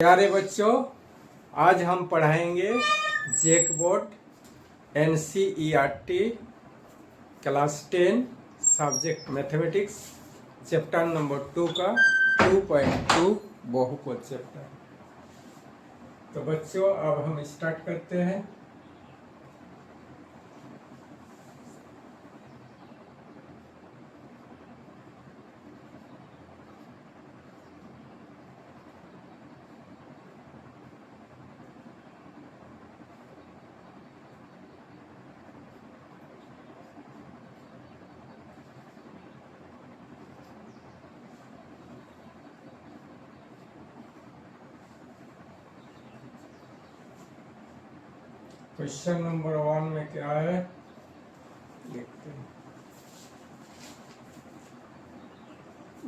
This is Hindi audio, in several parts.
प्यारे बच्चों, आज हम पढ़ाएंगे जैकबोर्ड NCERT class 10 subject mathematics chapter number 2 का 2.2 बहुपद चैप्टर। तो बच्चों अब हम स्टार्ट करते हैं। क्वेश्चन नंबर 1 में क्या है देखते हैं।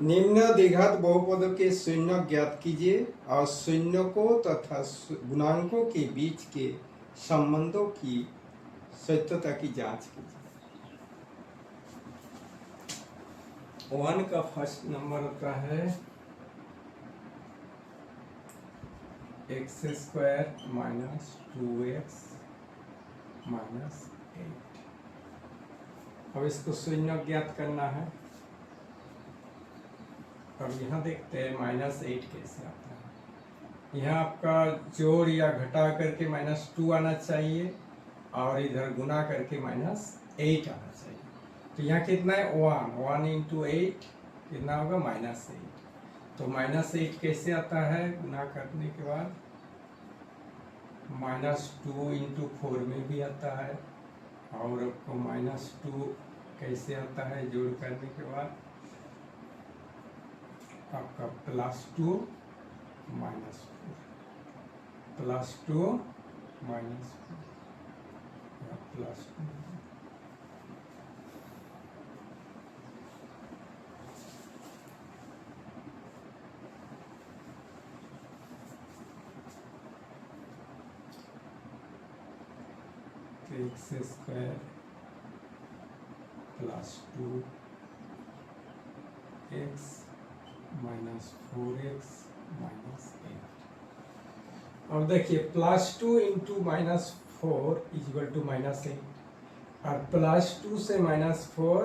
निम्न द्विघात बहुपदों के शून्य ज्ञात कीजिए और शून्यकों तथा गुणांकों के बीच के संबंधों की सत्यता की जांच कीजिए। 1 का फर्स्ट नंबर होता है x² माइनस 2x माइनस 8। अब इसको शून्य ज्ञात करना है। अब यहाँ देखते हैं -8 कैसे आता है। यहाँ आपका जोड़ या घटा करके -2 आना चाहिए और इधर गुना करके -8 आना चाहिए। तो यहाँ कितना है 1 इंटू 8 कितना होगा -8। तो -8 कैसे आता है गुना करने के बाद, -2 इंटू 4 में भी आता है और आपको -2 कैसे आता है जोड़ करने के बाद आपका +2 -4 +2 -4 +2। x² +2 x minus 4x minus 8। अब देखिए +2 इंटू -4 इक्वल टू -8 और +2 से -4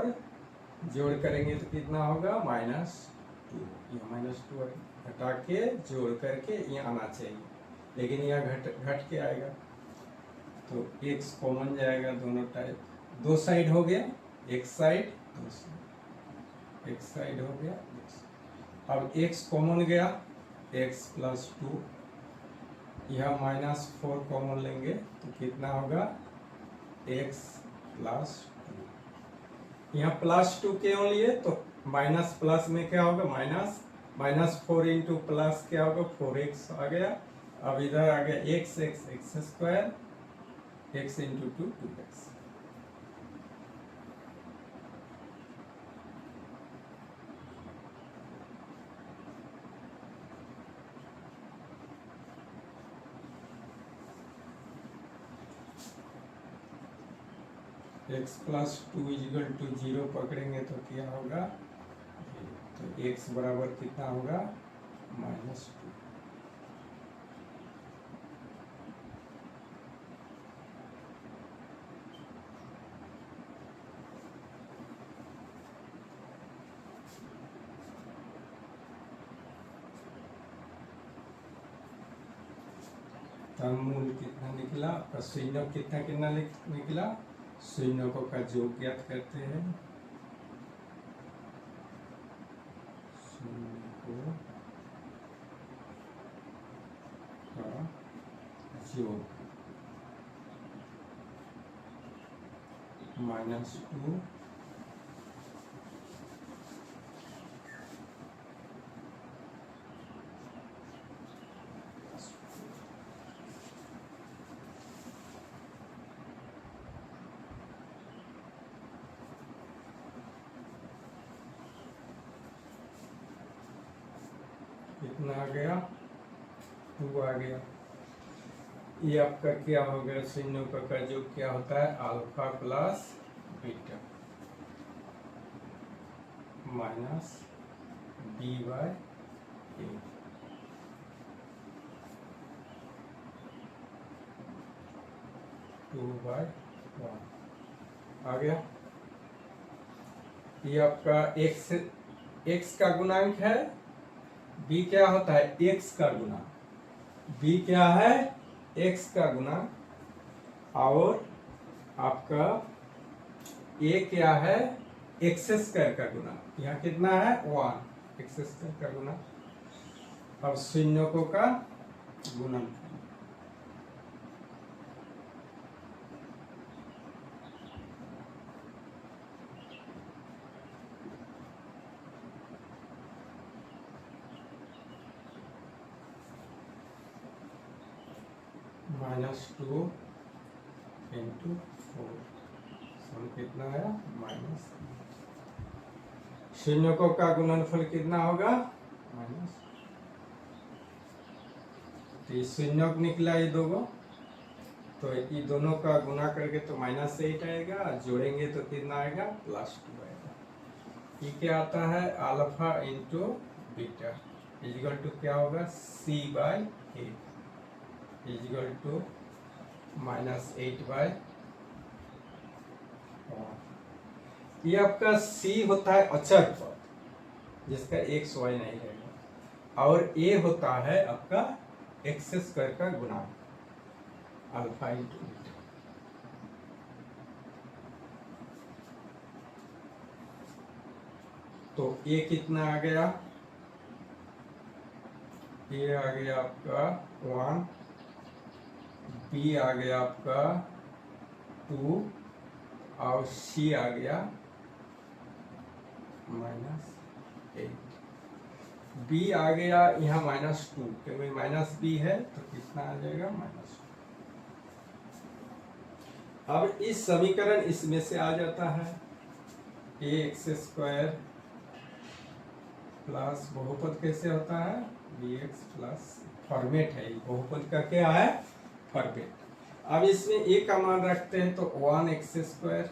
जोड़ करेंगे तो कितना होगा -2। यहाँ -2 हटा के जोड़ करके यहाँ आना चाहिए, लेकिन यहाँ घट के आएगा तो x कॉमन जाएगा। दोनों टाइप दो साइड हो गया, एक साइड दो साइड, एक साइड हो गया। अब x कॉमन गया, x +2, यह -4 कॉमन लेंगे तो कितना होगा x +2। यहाँ +2 क्यों लिए तो माइनस प्लस में क्या होगा -4 इंटू प्लस क्या होगा 4x आ गया। अब इधर आ गया x² x into 2 2x। x +2 equal to 0 पकड़ेंगे तो क्या होगा, तो x बराबर कितना होगा -2। मूल कितना निकला, शून्य कितना निकला, शून्यों का योग ज्ञात करते हैं। शून्यों का योग -2 कितना आ गया 2 आ गया। ये आपका क्या हो गया, शून्यों का जो क्या होता है alpha plus beta minus b/a। 2/1 आ गया। ये आपका x का गुणांक है, b क्या होता है x का गुणांक, b क्या है x का गुणांक, और आपका a क्या है एक्स स्क्वायर का गुणांक। यहाँ कितना है 1 एक्स स्क्वायर का गुणांक। अब शून्यकों का गुणन -2 × 4 सम कितना है माइनस। शून्यकों का गुणनफल कितना होगा माइनस, तो ये शून्यक निकला ये दोनों, तो ये दोनों का गुना करके तो -8 आएगा, जोड़ेंगे तो कितना आएगा +2 आएगा। ये क्या आता है alpha into beta equal to क्या होगा c/8 इजिकल टू -8/1। ये आपका c होता है अचर पद जिसका x y नहीं रहेगा, और a होता है आपका एक्स स्क्वायर का गुणांक अल्फा इंटू बीटा। तो a कितना आ गया, a आ गया आपका 1, b आ गया आपका 2 और c आ गया -8। b आ गया यहाँ -2 क्योंकि -b है तो कितना आ जाएगा -2। अब इस समीकरण इसमें से आ जाता है ax² प्लस बहुपद कैसे होता है bx प्लस फॉर्मेट है, बहुपद का क्या है फॉर्मेट। अब इसमें a का मान रखते हैं तो 1x²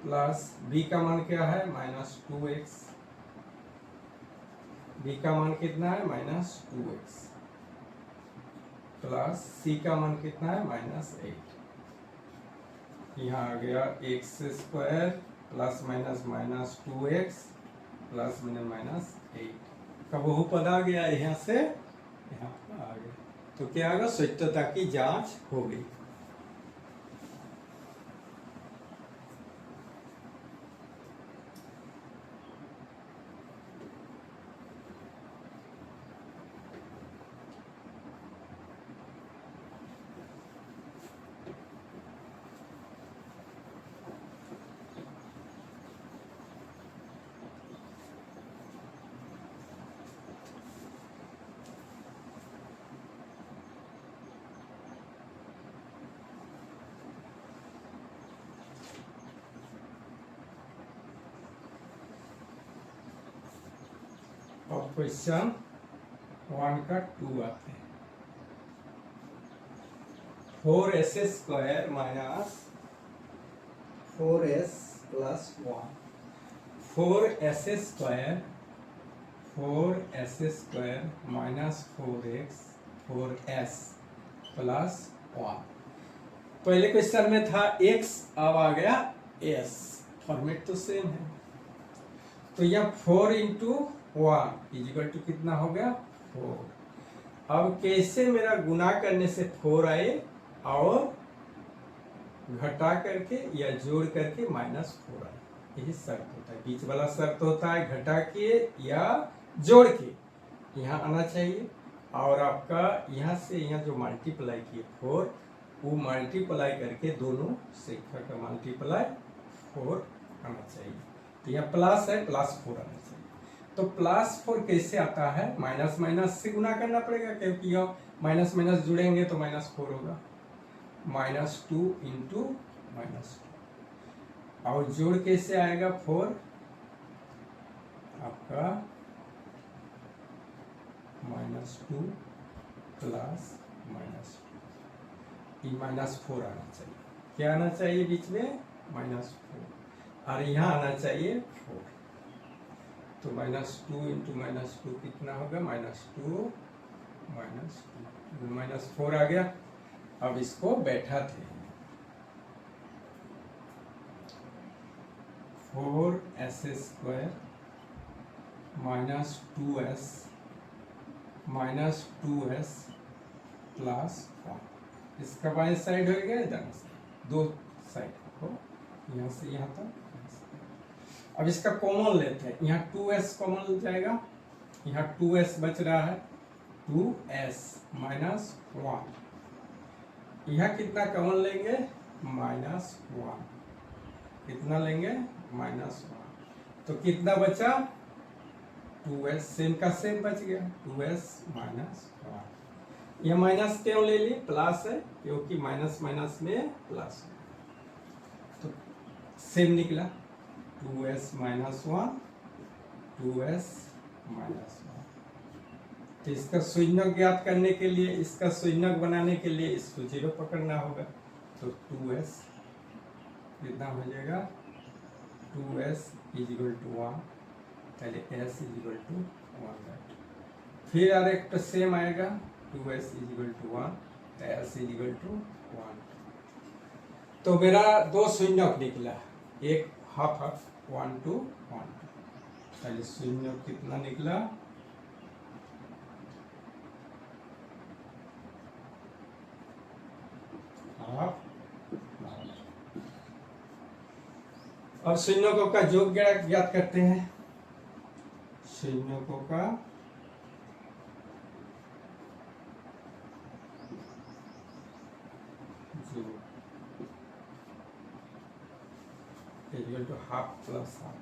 प्लस b का मान क्या है -2x, b का मान कितना है -2x प्लस c का मान कितना है -8। यहाँ आ गया x² प्लस -2x प्लस -8 का बहुपद आ गया, यहाँ से यहाँ आ गया। तो क्या होगा सत्यता की जांच हो गई। और क्वेश्चन 1 का 2 आते हैं। 4s² minus 4s plus 1 4s² minus 4x 4s plus 1। पहले क्वेश्चन में था x, अब आ गया s, फॉर्मेट तो सेम है। तो यह 4 × 1 इजिकल टू कितना हो गया 4। अब कैसे मेरा गुना करने से 4 आए और घटा करके या जोड़ करके -4 आए, यही शर्त होता है। बीच वाला शर्त होता है घटा के या जोड़ के यहाँ आना चाहिए, और आपका यहाँ से यहाँ जो मल्टीप्लाई किए 4 वो मल्टीप्लाई करके दोनों संख्या का मल्टीप्लाई 4 आना चाहिए। तो यहाँ प्लस है +4 आना चाहिए। तो +4 कैसे आता है माइनस माइनस से गुना करना पड़ेगा, क्योंकि यह माइनस माइनस जुड़ेंगे तो -4 होगा। -2 × -2 और जोड़ कैसे आएगा 4 आपका -2 प्लस -2, -4 आना चाहिए। क्या आना चाहिए बीच में -4, और यहाँ आना चाहिए 4। तो -2 × -2 कितना होगा -2 -2 -4 आ गया। अब इसको बैठाते हैं। 4s² minus 2s minus 2s plus 1। इसका बाएं साइड हो गया, दाएं साइड, दो साइड को यहाँ से यहाँ तक। अब इसका कॉमन लेते हैं, यहाँ 2s कॉमन जाएगा, यहाँ 2s बच रहा है, 2s माइनस 1। यहाँ कितना कॉमन लेंगे, -1। कितना लेंगे, -1। तो कितना बचा, 2s सेम का सेम बच गया, 2s माइनस 1। यह माइनस क्यों ले ली, प्लस है, क्योंकि माइनस माइनस में प्लस है, तो सेम निकला, 2s माइनस 1, 2s माइनस 1। तो इसका शून्यक ज्ञात करने के लिए, इसका शून्यक बनाने के लिए इसको 0 पकड़ना होगा। तो 2s कितना हो जाएगा, 2s इजिकल टू 1, पहले s इजिकल टू 1। फिर अरेक्ट सेम आएगा, 2s equal to 1, s equal to 1। तो मेरा दो शून्यक निकला, एक हाफ हाफ, 1 2 1 2। पहले शून्यक कितना निकला, हाफ। अब शून्यकों का योग ज्ञात करते हैं। शून्यकों का योग equal to half plus half,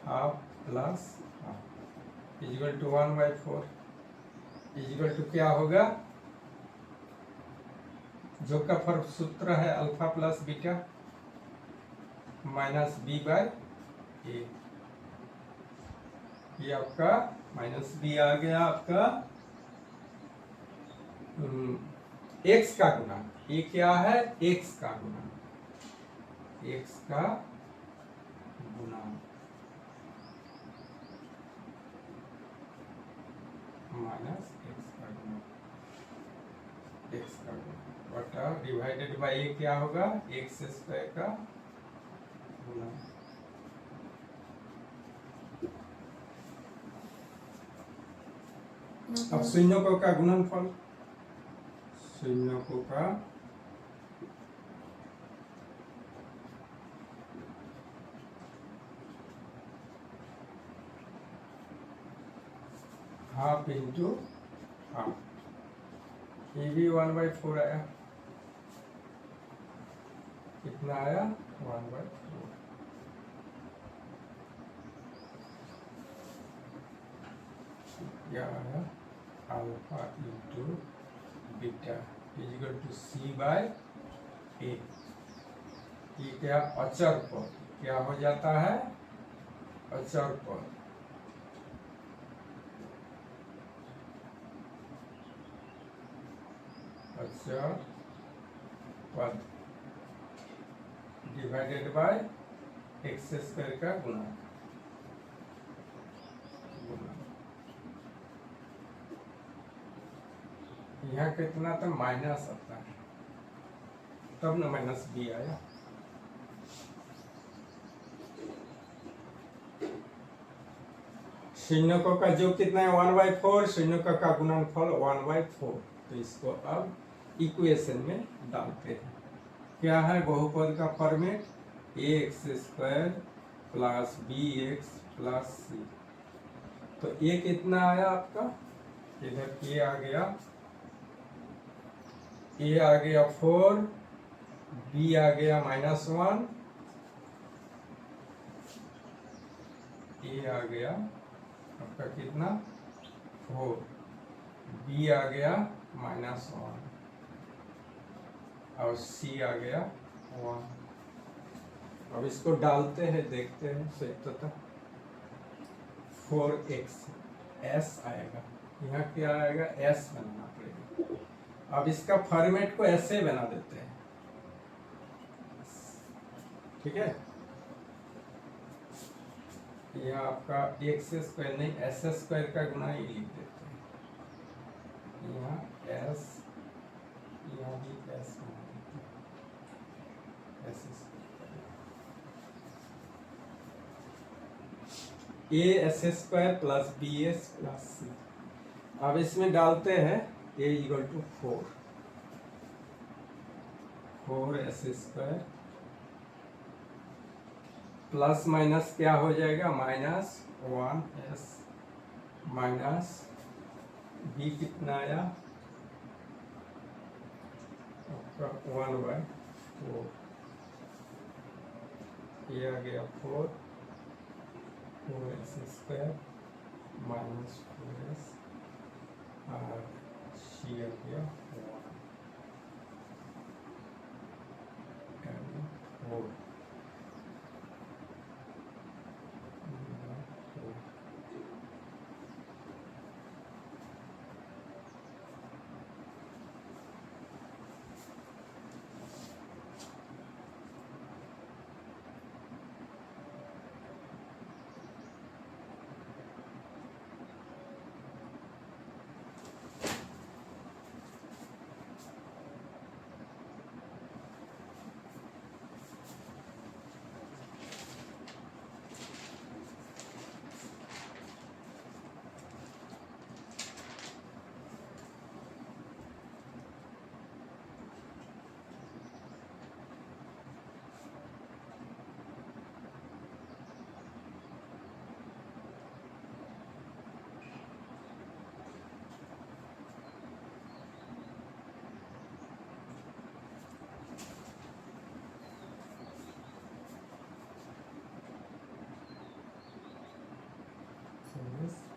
half plus half equal to 1/4। Equal to क्या होगा, योग का फर्क सूत्र है alpha plus beta minus b/a। ये आपका माइनस b आ गया, आपका x का गुना। ये क्या है, x का गुना, x का गुना माइनस x का गुना, x का गुना बटा डिवाइडेड बाय a क्या होगा, x² का गुना। अब शून्यकों का गुणनफल, शून्यकों का हाफ इंटू हाफ, ये भी 1/4 आया, कितना आया, 1/4। क्या आया, alpha into beta equal to c/a। ये क्या, अचर पद क्या हो जाता है, अचर पद। अचर पद डिवाइडेड बाय x² का गुणा। यहाँ कितना था, माइनस आता है, तब ना माइनस b आया। शून्यकों का योग कितना है, 1/4। शून्यकों का गुणनफल 1/4। तो इसको अब इक्वेशन में डालते हैं। क्या है, बहुपद का format, ax² plus bx plus c। तो a कितना आया आपका, इधर a आ गया, a आ गया 4, b आ गया -1, a आ गया आपका कितना, 4, b आ गया -1 और c आ गया 1। अब इसको डालते हैं, देखते हैं सही। 4x s आएगा, यहाँ क्या आएगा, s बनाना पड़ेगा। अब इसका फॉर्मेट को ऐसे बना देते हैं, ठीक है। यहाँ आपका x² नहीं, s² का गुना ही लिख देते हैं। यहाँ s, यहाँ भी A S square plus B S plus C. अब इसमें डालते हैं A equal to 4 S square plus minus क्या हो जाएगा, -1 एस माइनस बी कितना आया आपका 1/4, ये आ गया 4 एस स्क्वायर -4s और सी आ गया 1/4।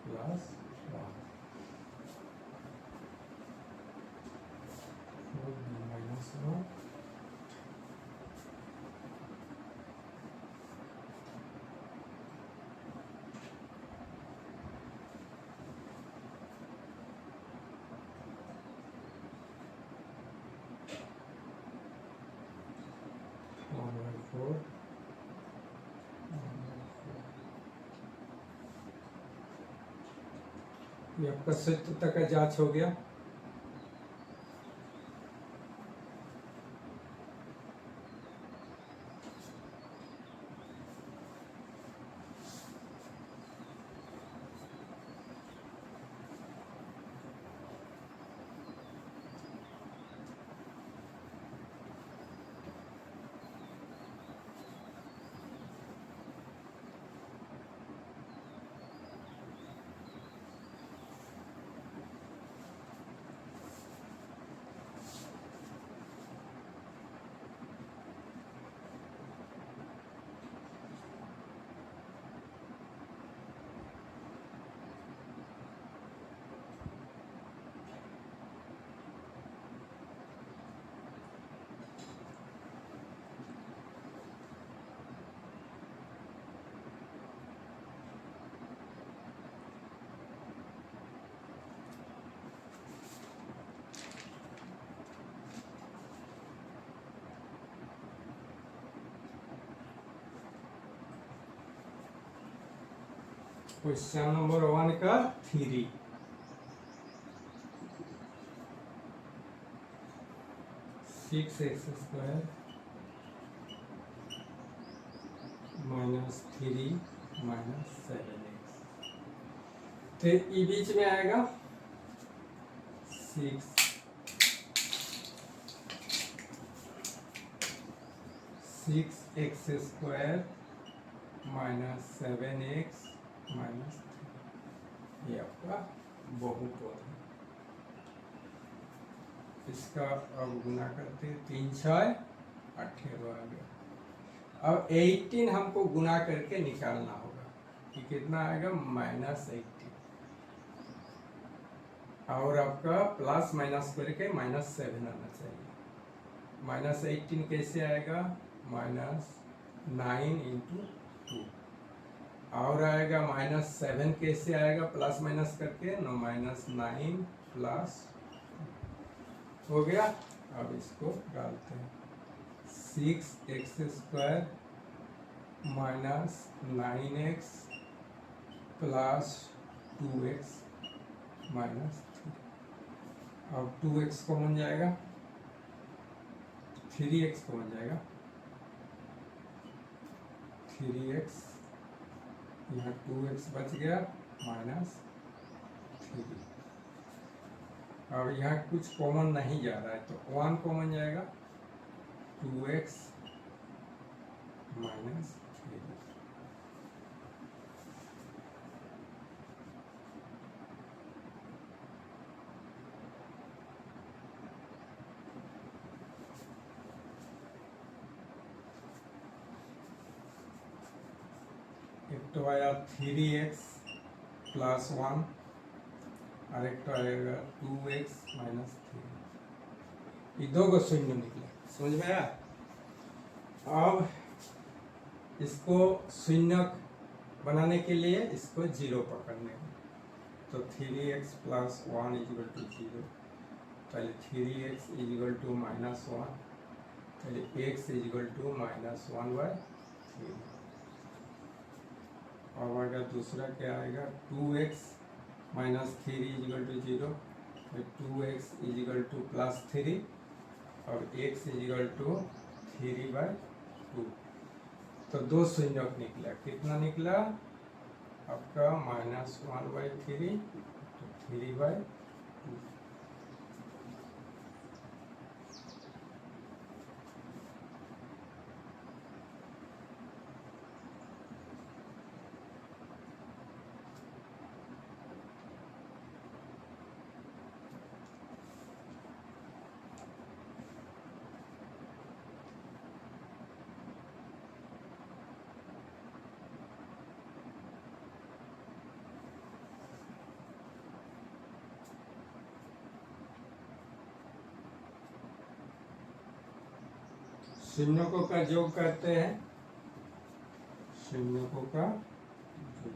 प्लस 1 1/4। ये आपका सत्य का जांच हो गया। क्वेश्चन नंबर 1 का 3, 6x स्क्वायर -3 -7x, तो ये बीच में आएगा 6x स्क्वायर -7x -3, ये आपका बहुपद है। इसका अब गुना करते 3 6 18 आ गया। अब 18 हमको गुना करके निकालना होगा कि कितना आएगा, -18, और आपका प्लस माइनस करके -7 आना चाहिए। -18 कैसे आएगा, -9 × 2, और आएगा -7 कैसे आएगा, प्लस माइनस करके -9 प्लस हो गया। अब इसको डालते हैं 6x square -9x plus 2x -3, अब 2x कॉमन जाएगा, 3x कॉमन जाएगा, 3x यहाँ 2x बच गया -3। अब यहाँ कुछ कॉमन नहीं जा रहा है तो 1 कॉमन जाएगा, 2x -3। एक तो आया 3x + 1 और एक तो आएगा 2x - 3। ये दो को शून्य निकला, समझ में आया। अब इसको शून्य बनाने के लिए इसको 0 पकड़ने हैं, तो 3x + 1 = 0। पहले 3x = -1, पहले x = -1/3। और अगर दूसरा क्या आएगा, 2x - 3 = 0, फिर 2x = +3 और x = 3/2। तो दो शून्य निकला, कितना निकला आपका -1/3, तो 3/2। शून्यकों का योग करते हैं, शून्यकों का योग।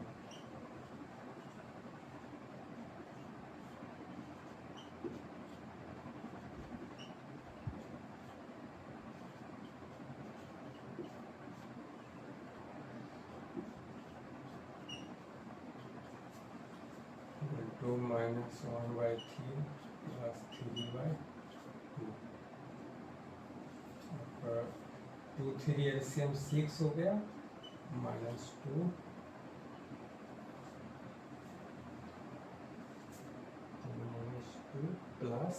तो -1/3 + 3/2। 2 3 एलसीएम 6 हो गया, -2 प्लस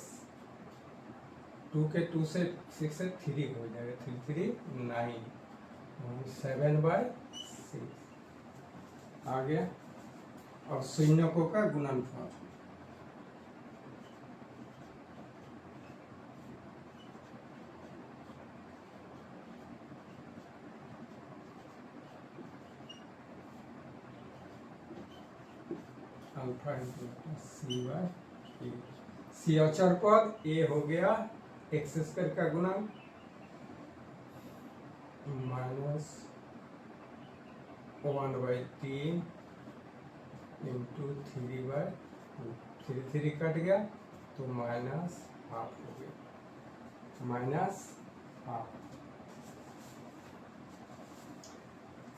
2 के 2 से 6 से 3 हो जाएगा, 3 3 9, 7/6 आ गया। और शून्यकों का गुणनफल, अल्फा × c/a। सी अचर पद, a हो गया x² का गुणन -1/3 × 3/2। 3 3 कट गया तो -½ हो गया, -½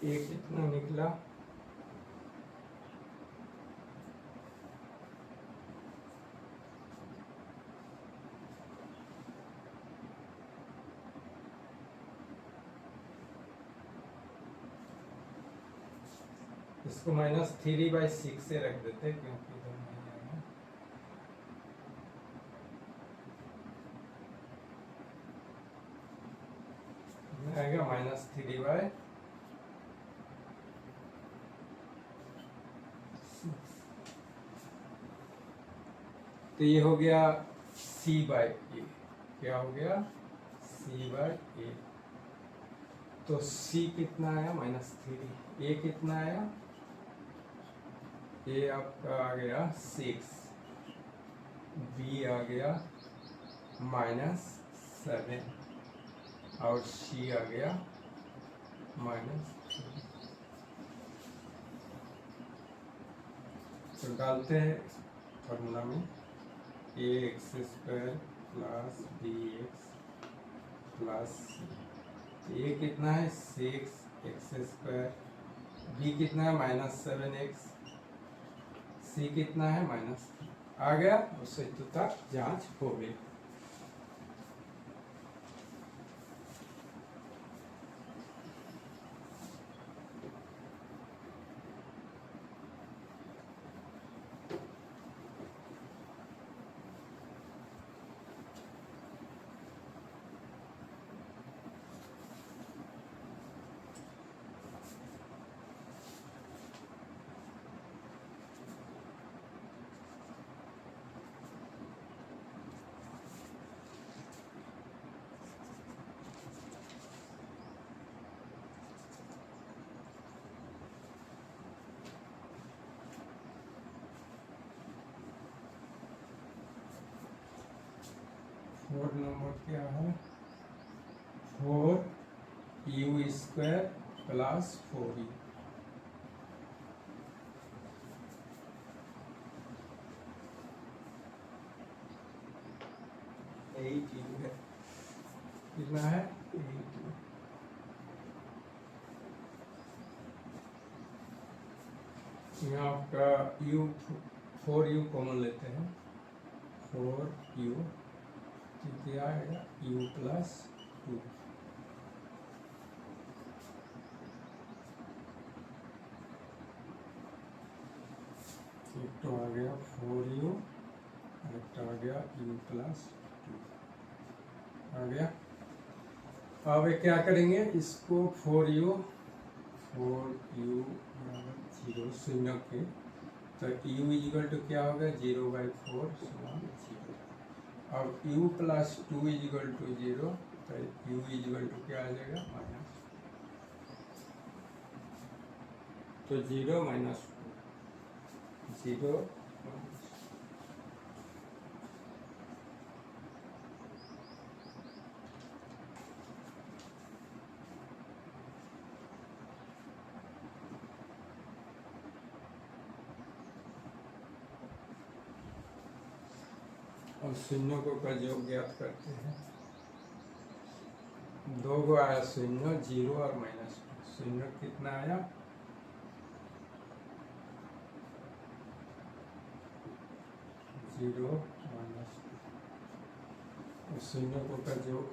ये कितना निकला, इसको -3/6 से रख देते क्योंकि इधर नहीं आएगा, -3/6। तो ये हो गया c/a। क्या हो गया, c/a। तो c कितना आया, -3। a कितना आया, a आपका आ गया 6, b आ गया -7 और c आ गया -3। तो डालते हैं फॉर्मूला में, ax² + bx + c। a कितना है 6x², b कितना है -7x, c कितना है -3। आ गया, उससे तक जांच हो गई। 4 नंबर क्या है 4u² plus 4u। Eight you है, कितना है 8u। यहाँ आपका u 4u कॉमन लेते हैं 4u क्या आएगा u प्लस 2। एक तो आ गया 4u और एक तो आ गया u प्लस 2 आ गया। अब ये क्या करेंगे इसको 4u बराबर 0 शून्य के, तो u इजिकल टू क्या होगा 0/4 समान 0। अब u प्लस 2 इजिकल टू 0, तो u इजिकल टू क्या आ जाएगा माइनस, तो 0 माइनस 2 0 और शून्यों का योग ज्ञात करते हैं। दो गो आया शून्य 0 और -2। शून्य कितना आया 0 -2 और शून्यों का योग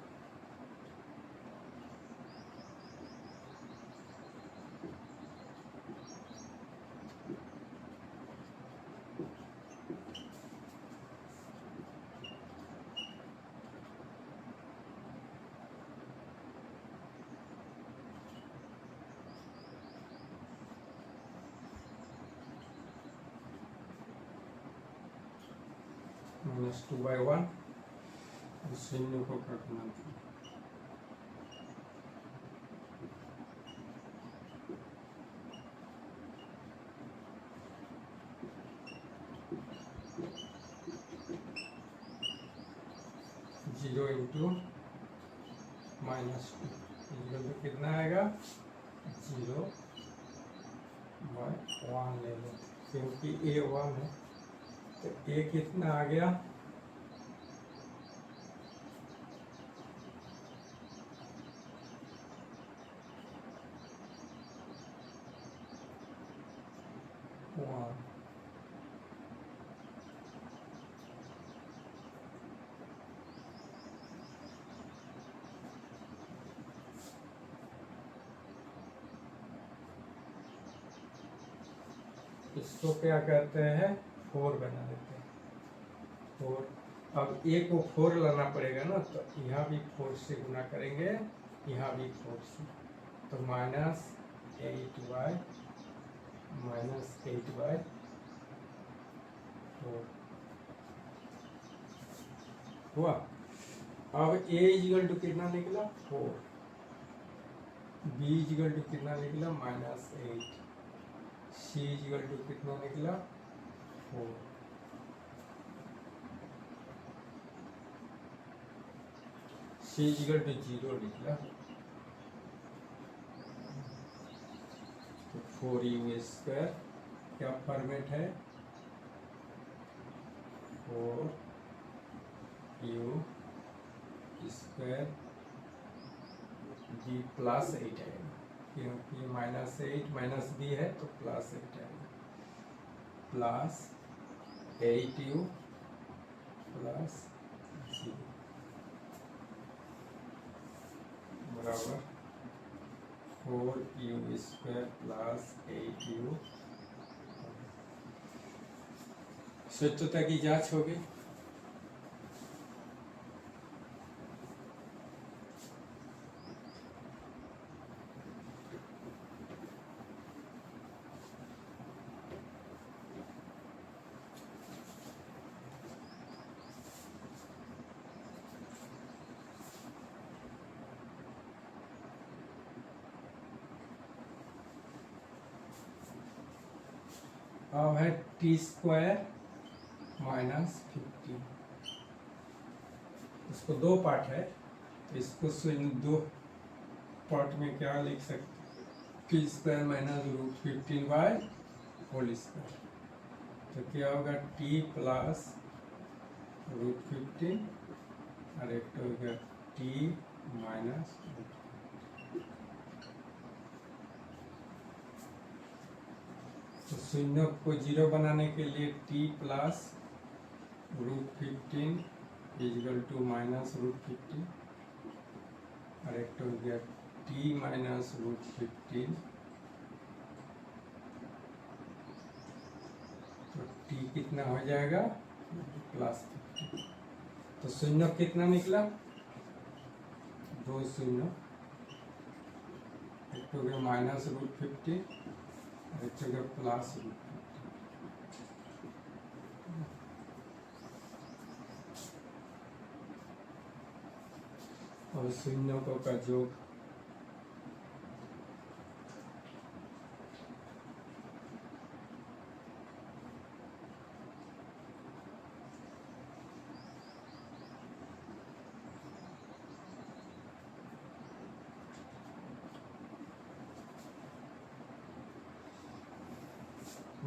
-2/1 और शून्य को काटना था। जीरो इंटू -2 तो कितना आएगा 0/1 ले लो क्योंकि a 1 है, तो a कितना आ गया 1। इसको क्या कहते हैं 4 बना देते हैं 4। अब a को 4 लाना पड़ेगा ना, तो यहाँ भी 4 से गुना करेंगे, यहाँ भी 4 से, तो -8/4 हुआ। अब a इजिकल टू कितना निकला 4, b इजिकल टू कितना निकला -8, c इजिकल टू कितना निकला 4, c इजिकल टू 0 निकला, तो 4u² क्या फॉर्मेट है 4u² b प्लस 8 आएगा क्योंकि -8 माइनस b है तो +8 आएगा, प्लस 8u प्लस 0 बराबर 4u² प्लस 8u। सत्यता की जांच होगी। अब है t² -15, इसको दो पार्ट है, तो इसको शून्य दो पार्ट में क्या लिख सकते, T square minus root 15 by whole square. तो क्या होगा, टी प्लस रूट 15 और एक तो हो गया टी माइनस रूट। तो शून्य को जीरो बनाने के लिए t plus root 15 equal to minus root 15 और एक तो हो गया टी माइनस रूट 15। तो टी कितना हो जाएगा, प्लस 15। तो शून्य कितना निकला, दो शून्य, एक तो हो गया माइनस रूट 15 और एक तो हो गया प्लस रूट 15। और शून्यों का योग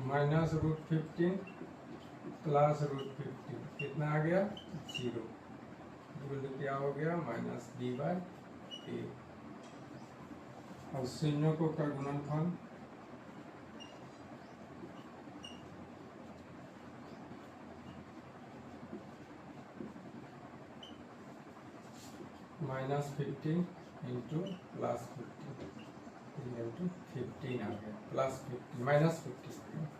माइनस रूट 15 प्लस रूट 15 कितना आ गया, जीरो। तो क्या हो गया, माइनस डी बाय ए। और शून्यों का गुणनफल माइनस 15 इंटू प्लस 15 इंटू 15 आ गया, प्लस 15 माइनस 15 आ गया।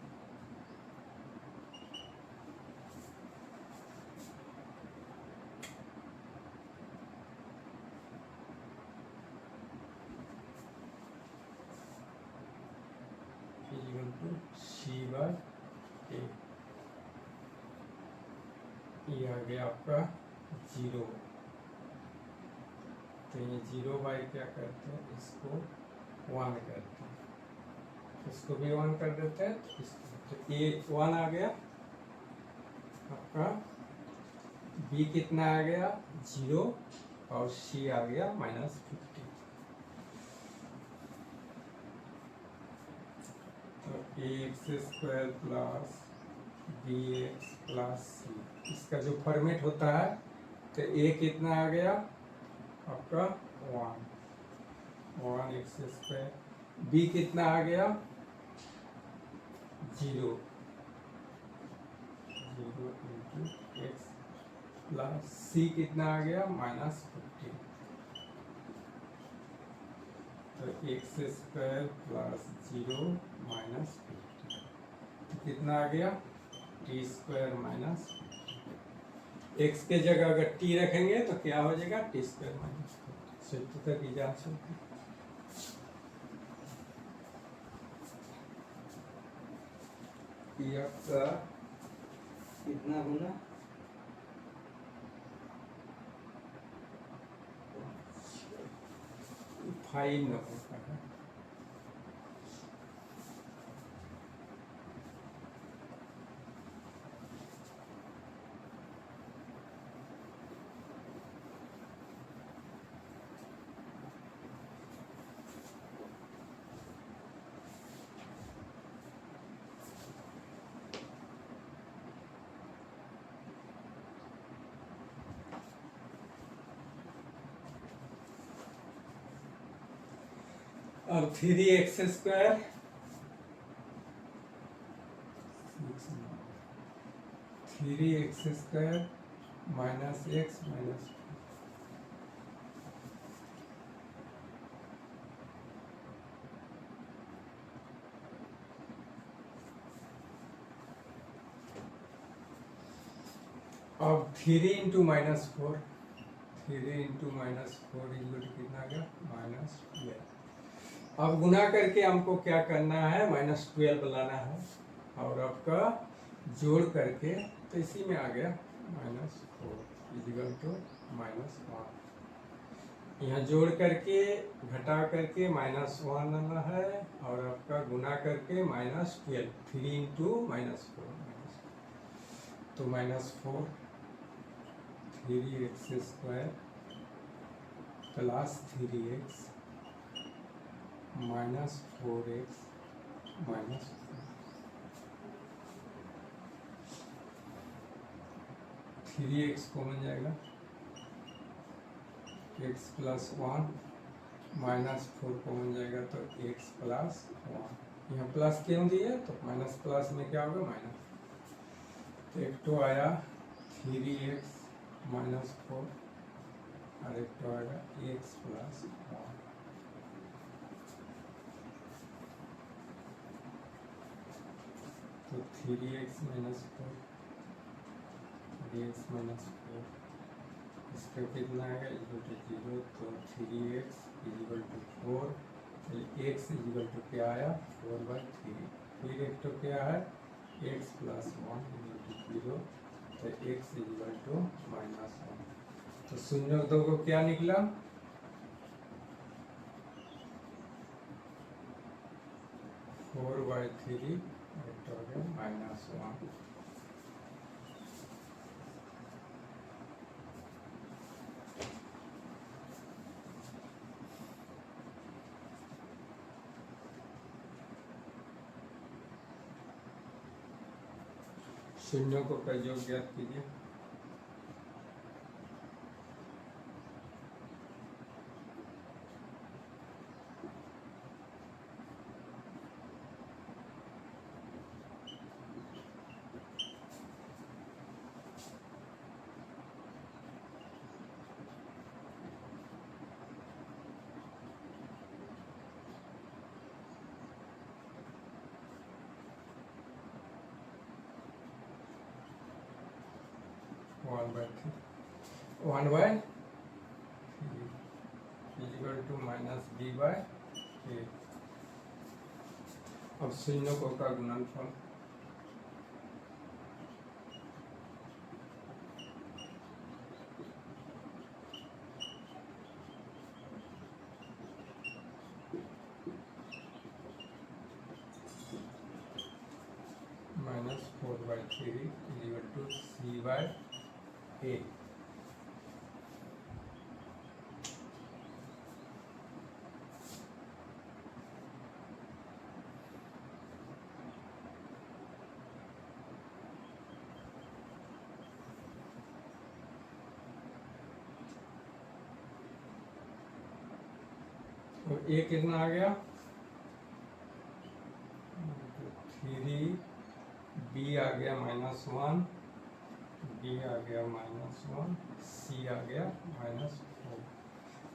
सी बाय ए, ये आ गया आपका जीरो। तो ये जीरो बाय क्या करते हैं, इसको वन करते हैं, इसको भी वन कर देते हैं, इसको। तो ए वन आ गया आपका, बी कितना आ गया, जीरो, और सी आ गया माइनस 15। तो x square plus B X plus C, इसका जो फॉर्मेट होता है, तो ए कितना आ गया आपका वन एक्स स्क्वायर, बी कितना आ गया जीरो इंटू एक्स प्लस सी कितना आ गया माइनस 15। तो x square plus zero minus 15, तो कितना आ गया, टी स्क्वायर माइनस, एक्स के जगह अगर टी रखेंगे तो क्या हो जाएगा, टी स्क्वायर माइनस 15। सूत्र की जांच होगी। आपका कितना गुना, फाइव न होता है। अब 3x square 3x square minus x minus, अब 3 इंटू माइनस 4, 3 इंटू माइनस 4 कितना आ गया, माइनस 12। अब गुना करके हमको क्या करना है, माइनस 12 लाना है, और आपका जोड़ करके, तो इसी में आ गया माइनस 4 इजिकल टू माइनस 1। यहाँ जोड़ करके घटा करके माइनस 1 आना है, और आपका गुना करके माइनस 12, 3 इंटू माइनस 4 तो minus 4, 3x² plus 3x minus 4x minus 3x common जाएगा, x प्लस 1 माइनस 4 कॉमन जाएगा तो x प्लस 1। यहाँ प्लस क्यों दिए तो माइनस प्लस में क्या होगा माइनस, तो एक तो आया 3x माइनस 4 और एक तो आएगा x प्लस 1। तो 3x माइनस 4 3x माइनस 4 इसका कितना आएगा इक्वल टू 0, तो 3x equal to 4, x equal to क्या आया 4/3। फिर एक तो क्या है x प्लस 1 इक्वल टू 0, तो x इक्वल टू माइनस 1। तो 0 को क्या निकला 4/3 माइनस 1। शून्यों को का योग ज्ञात कीजिए। One by equal to minus b/a। अब शून्यों को का गुणनफल माइनस 4/3 इक्वल टू c/a। तो a कितना आ गया 3, b आ गया -1, b आ गया -1, c आ गया -4।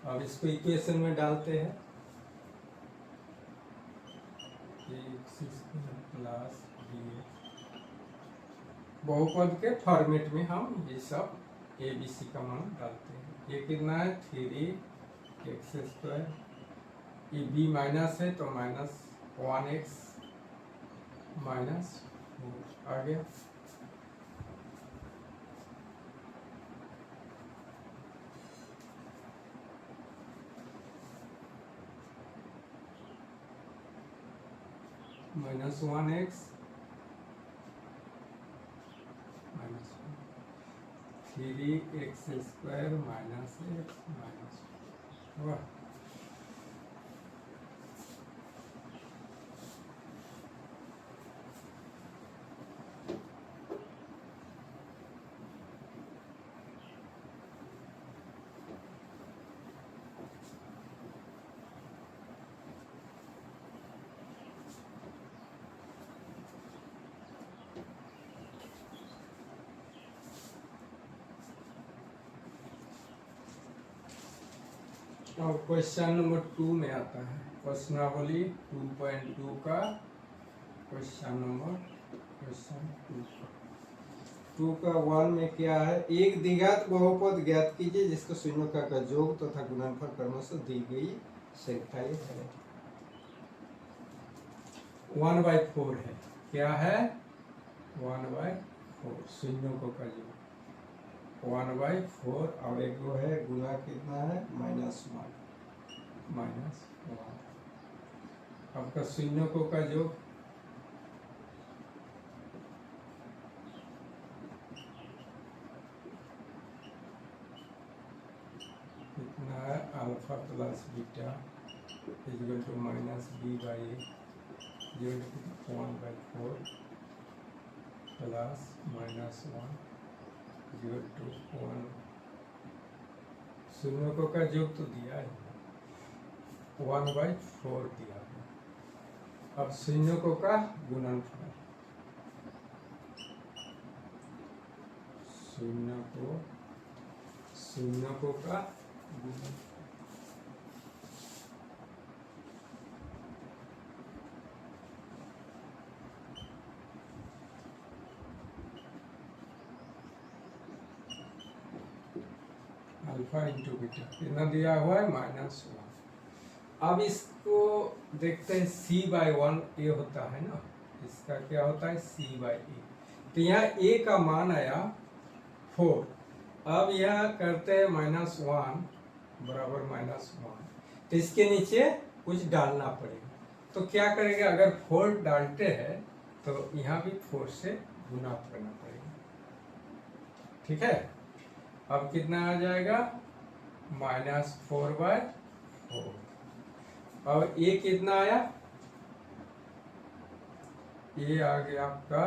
अब इसको इक्वेशन में डालते हैं, प्लस बहुपद के फॉर्मेट में हम ये सब ए बी सी का मान डालते हैं। ये कितना है 3x², ये b माइनस है तो माइनस 1x माइनस 4 आ गया। Minus 1x minus 3x² minus x minus 4। अब क्वेश्चन नंबर 2 में आता है, प्रश्नावली 2.2 का क्वेश्चन 2 का 1 में क्या है, एक द्विघात बहुपद ज्ञात कीजिए जिसको शून्यों का योग तथा गुणनफल क्रमों से दी गई संख्याएं है। 1/4 है, क्या है 1/4 शून्यों का योग 1/4 और एक वो है गुना कितना है -1 आपका शून्यों का योग alpha plus beta equal to minus b by a equal to 1/4 plus minus 1 equal to 1। शून्यों का योग तो दिया है 1/4 दिया है। अब शून्यों का गुणनफल शून्यों का गुणनफल अल्फा इंटू बीटा कितना दिया हुआ है -1। अब इसको देखते हैं c/1 ये होता है ना, इसका क्या होता है c/a। तो यहाँ a का मान आया 4। अब यह करते हैं -1 बराबर -1, तो इसके नीचे कुछ डालना पड़ेगा। तो क्या करेंगे, अगर 4 डालते हैं तो यहाँ भी 4 से गुना करना पड़ेगा। ठीक है, अब कितना आ जाएगा -4/4। अब ये कितना आया, ये आ गया आपका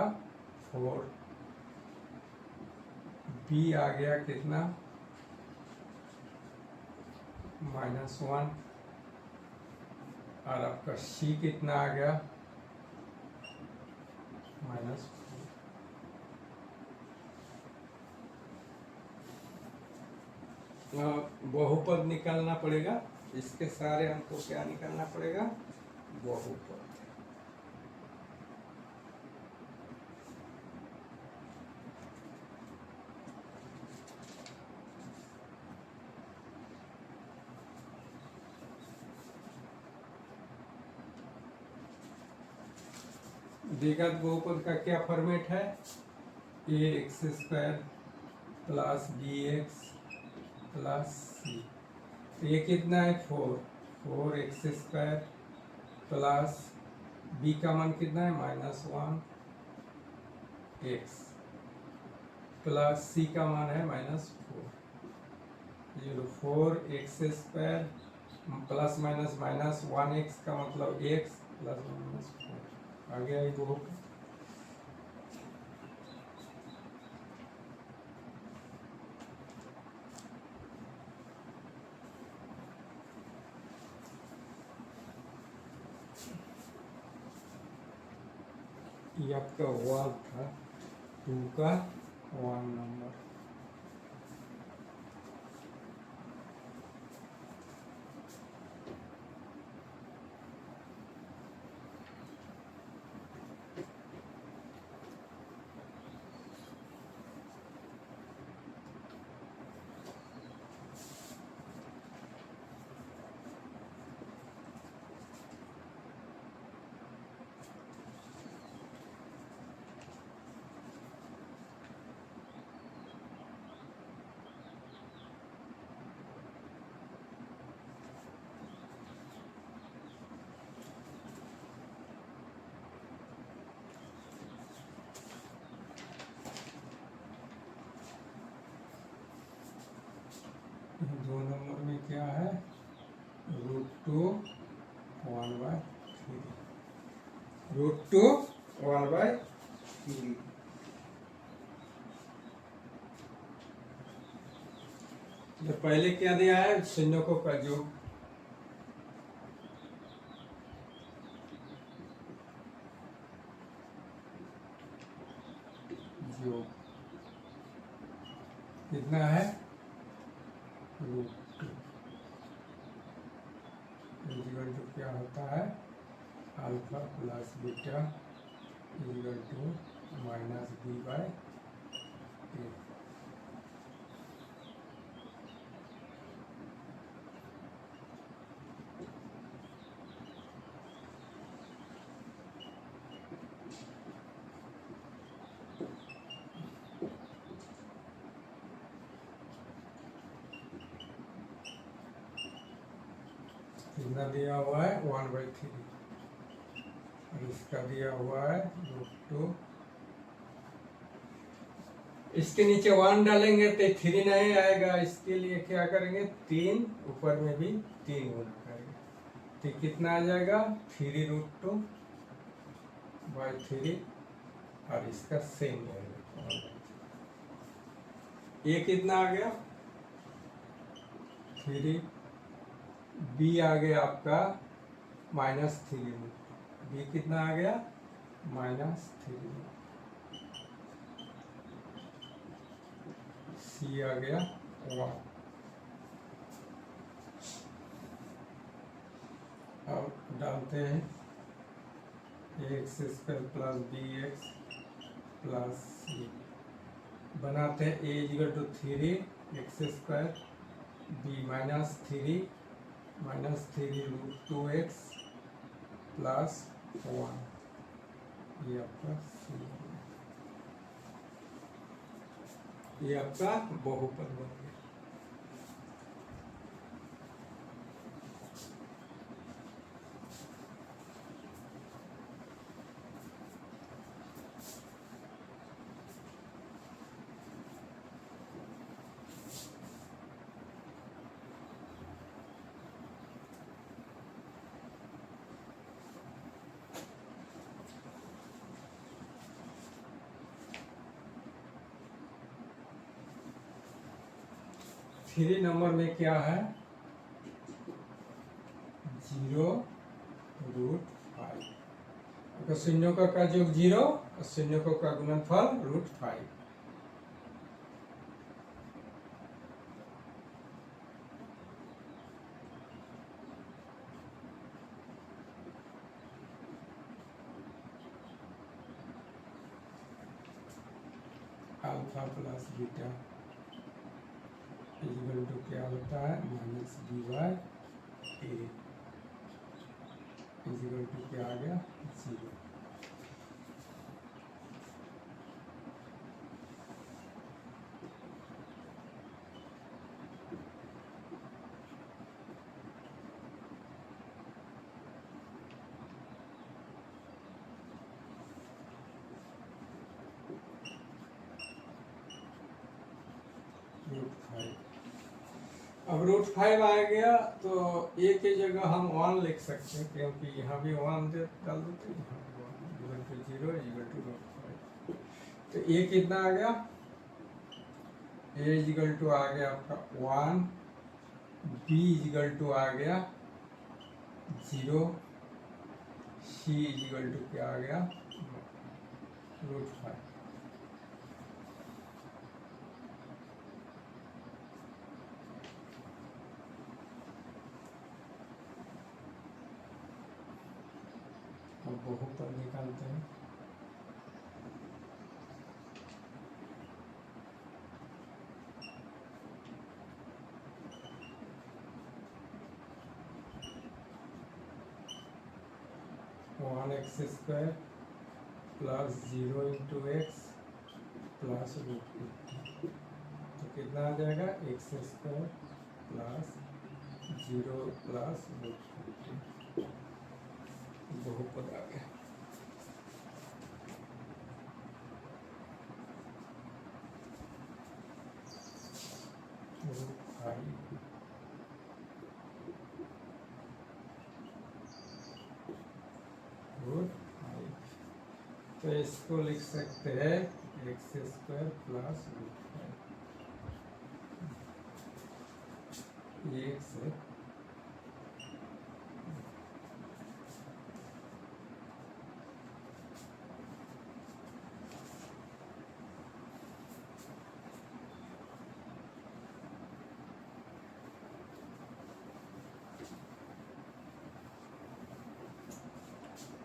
4, बी आ गया कितना -1, और आपका सी कितना आ गया -4। बहुपद निकालना पड़ेगा, इसके सारे हमको क्या निकालना पड़ेगा, बहुपद। द्विघात बहुपद का क्या फॉर्मेट है, ax² plus bx plus c। तो ये कितना है 4x² प्लस b का मान कितना है -1x प्लस c का मान है -4। 4x² प्लस माइनस -1x का मतलब x प्लस -4 आ गया ये बहुपद। ये आपका 1 था, 2 का 1 नंबर। दो नंबर में क्या है, √2 1/3, √2 1/3। तो पहले क्या दिया है, शून्यों का योग। कितना है √2 इक्वल टू क्या होता है alpha plus beta equal to -b/a। कितना दिया हुआ है 1/3, और इसका दिया हुआ है √2 इसके नीचे 1 डालेंगे तो 3 नहीं आएगा, इसके लिए क्या करेंगे 3 ऊपर में भी 3 गुना करेंगे तो कितना आ जाएगा 3√2/3 और इसका सेम रहेगा। ये कितना आ गया 3, बी आ गया आपका -3, बी कितना आ गया -3, सी आ गया 1। अब डालते हैं ax² प्लस bx प्लस सी, बनाते हैं a = 3 x² b -3√2x plus 1, ये आपका सी, ये आपका बहुपद बन गया। थ्री नंबर में क्या है 0√5, तो शून्यों का योग 0 और शून्यों का गुणनफल √5। Alpha plus beta equal to क्या होता है -b/a इक्वल टू क्या आ गया 0। अब √5 आ गया तो a की जगह हम 1 लिख सकते हैं, क्योंकि यहाँ भी 1 डाल देते हैं, यहाँ 0 √5। तो a कितना आ गया a = आ गया आपका 1, b = आ गया 0, c = क्या आ गया √5। अब बहुपद निकालते हैं। One x² plus 0 × x plus √2, तो कितना आ जाएगा x² प्लस 0 प्लस √2, बहुपद आ गया। तो इसको लिख सकते हैं x² प्लस ये x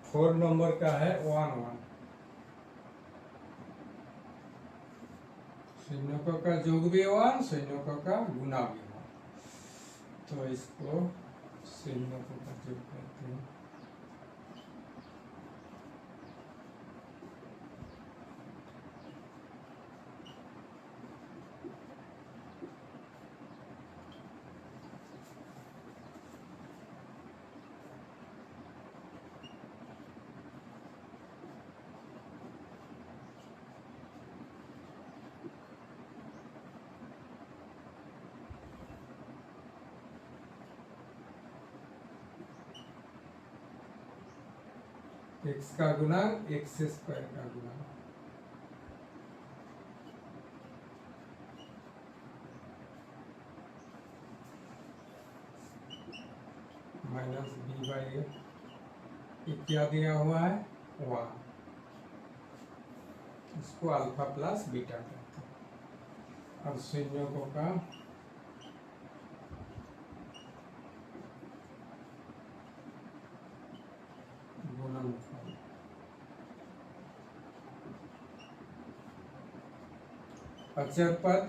4 नंबर का है 1 1, शून्यों का योग भी 1, शून्यों का गुना भी 1, तो इसको शून्यों का योग करते हैं। एक्स का गुणांक एक्स स्क्वायर का गुणांक माइनस बी बाई ए क्या दिया हुआ है 1, इसको अल्फा प्लस बीटा कहते हैं। अब संयोगों का गुणनफल अचर पद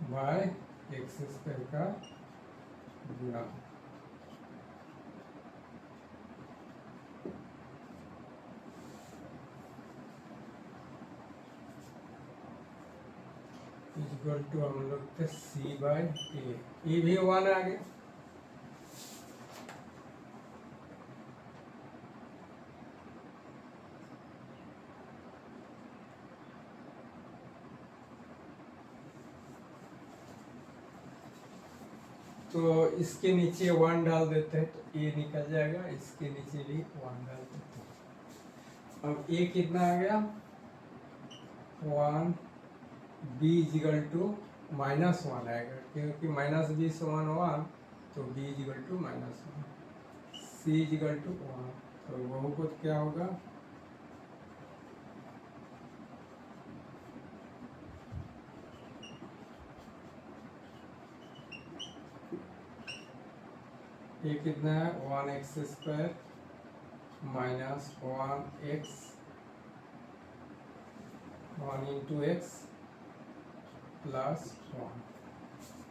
बाय एक्स स्क्वायर का गुणा इक्वल टू हम लोग के सी बाय ए, ये भी 1 आ गया। तो इसके नीचे 1 डाल देते हैं तो ए निकल जाएगा, इसके नीचे भी 1 डाल देते हैं। अब ए कितना आ गया 1, बी इजिकल टू -1 आएगा, क्योंकि -b से 1 तो b equal to -1, c equal to 1, तो बहुपद क्या होगा ये कितना है 1x square minus 1x 1 into x plus 1,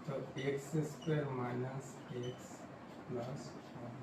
तो x square minus x plus 1।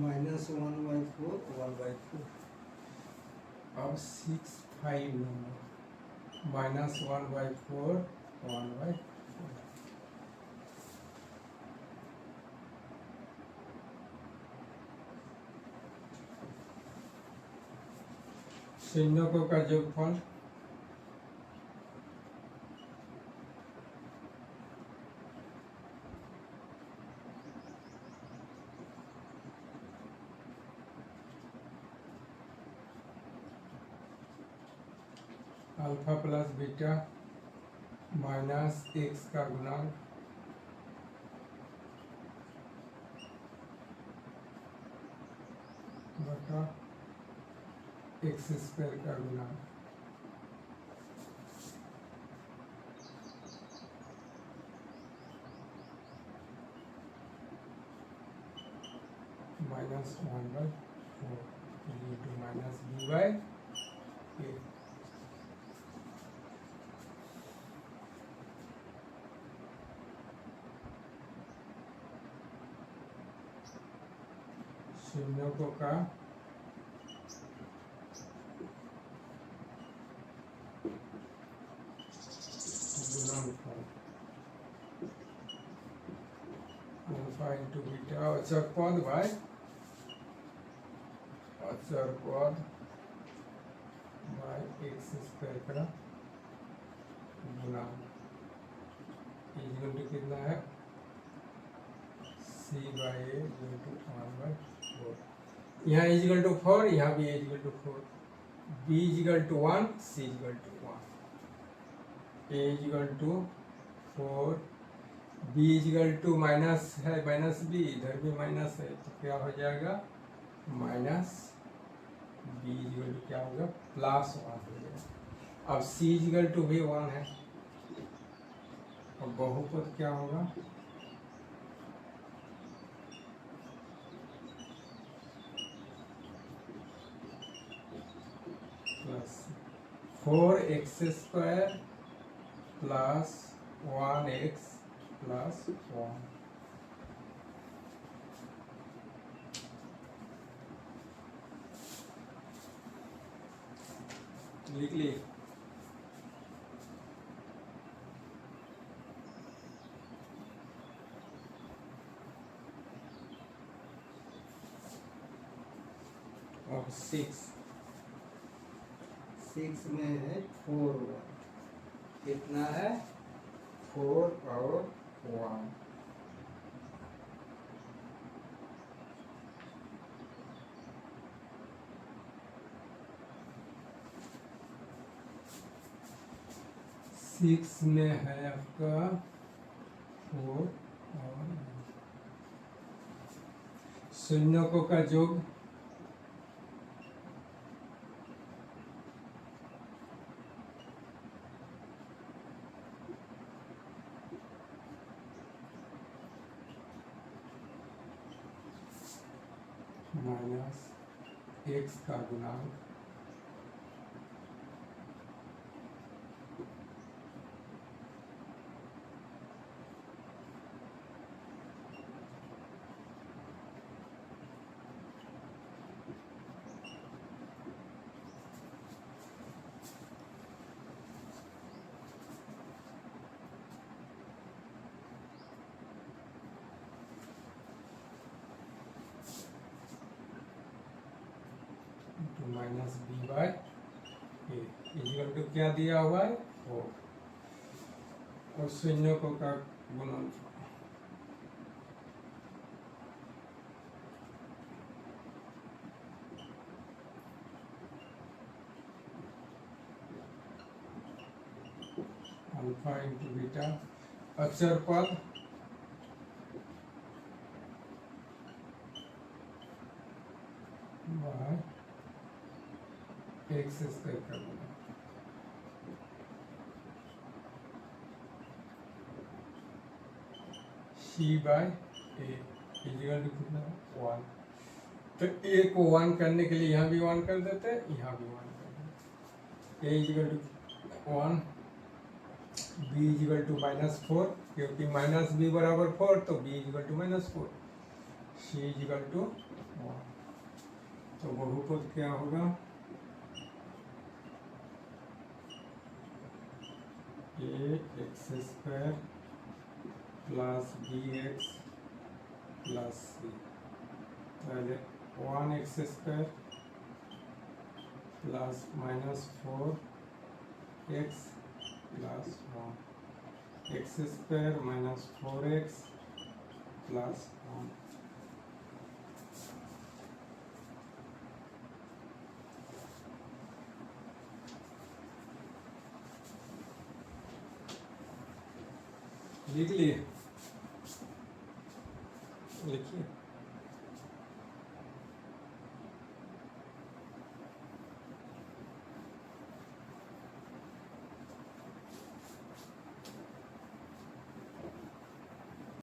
-1/4 1/4। अब 6 5 नंबर -1/4 1/4। संयोगों का योगफल alpha plus beta minus x का गुणांक बटा एक्स स्क्वायर का गुणांक -1/4 into माइनस बी बाई ए। शून्यों का गुणनफल अल्फा इंटू बीटा अचर पद बाय अचर पद बाय एक्स स्क्वायर का गुणा इक्वल टू कितना है c by a equal to 1/4। यहाँ इक्वल टू 4, यहाँ भी equal to 4, b equal to 1, c equal to 1, a equal to 4, b equal to minus है, माइनस बी, इधर भी माइनस है, तो क्या हो जाएगा माइनस बी इक्वल टू क्या होगा प्लस 1 हो जाएगा। अब सी इक्वल टू भी 1 है, अब बहुपद क्या होगा plus 4x² plus 1x plus 1। लिख ली। और 6 में है 4 कितना है 4 और 1। सिक्स में है आपका 4 और शून्यों का योग माइनस एक्स का गुणांक minus b by a equal to क्या दिया हुआ है 4 और शून्यों का गुणनफल अल्फा इंटू बीटा अचर पद बाय एक्स स्क्वायर का गुणा सी बाय ए इक्वल टू कितना 1। तो ए को 1 करने के लिए यहाँ भी 1 कर देते हैं, यहाँ भी 1 कर देते हैं। A equal to 1, B equal to -4 क्योंकि माइनस बी बराबर 4 तो B equal to -4, C equal to 1। तो बहुपद क्या होगा ax² plus bx plus c पहले 1x² plus -4x plus 1 x² minus 4x plus 1। लिख लिए, लिखिए।